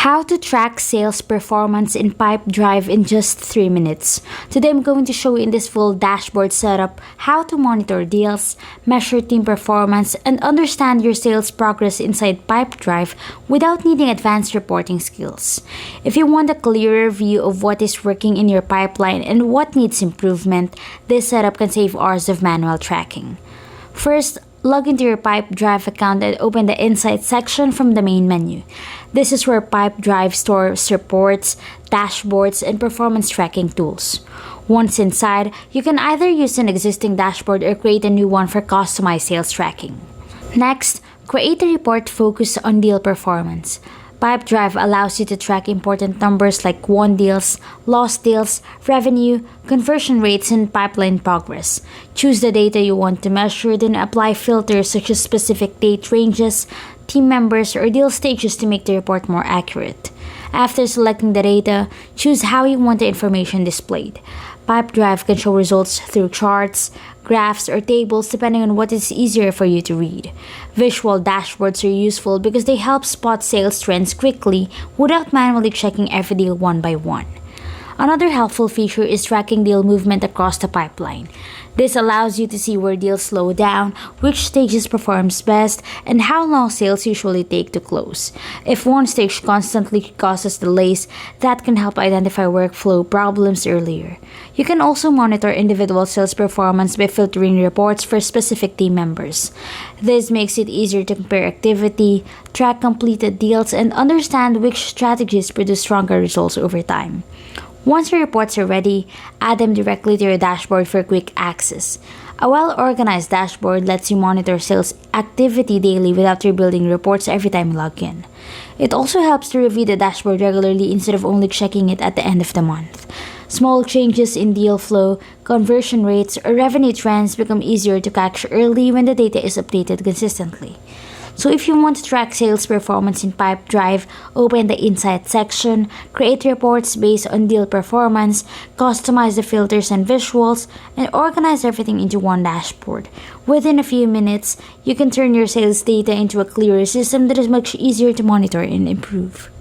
How to track sales performance in Pipedrive in just 3 minutes. Today I'm going to show you in this full dashboard setup how to monitor deals, measure team performance, and understand your sales progress inside Pipedrive without needing advanced reporting skills. If you want a clearer view of what is working in your pipeline and what needs improvement, this setup can save hours of manual tracking. First, log into your Pipedrive account and open the Insights section from the main menu. This is where Pipedrive stores reports, dashboards, and performance tracking tools. Once inside, you can either use an existing dashboard or create a new one for customized sales tracking. Next, create a report focused on deal performance. Pipedrive allows you to track important numbers like won deals, lost deals, revenue, conversion rates, and pipeline progress. Choose the data you want to measure, then apply filters such as specific date ranges, team members, or deal stages to make the report more accurate. After selecting the data, choose how you want the information displayed. Pipedrive can show results through charts, graphs, or tables depending on what is easier for you to read. Visual dashboards are useful because they help spot sales trends quickly without manually checking every deal one by one. Another helpful feature is tracking deal movement across the pipeline. This allows you to see where deals slow down, which stages performs best, and how long sales usually take to close. If one stage constantly causes delays, that can help identify workflow problems earlier. You can also monitor individual sales performance by filtering reports for specific team members. This makes it easier to compare activity, track completed deals, and understand which strategies produce stronger results over time. Once your reports are ready, add them directly to your dashboard for quick access. A well-organized dashboard lets you monitor sales activity daily without rebuilding reports every time you log in. It also helps to review the dashboard regularly instead of only checking it at the end of the month. Small changes in deal flow, conversion rates, or revenue trends become easier to catch early when the data is updated consistently. So if you want to track sales performance in Pipedrive, open the Insights section, create reports based on deal performance, customize the filters and visuals, and organize everything into one dashboard. Within a few minutes, you can turn your sales data into a clearer system that is much easier to monitor and improve.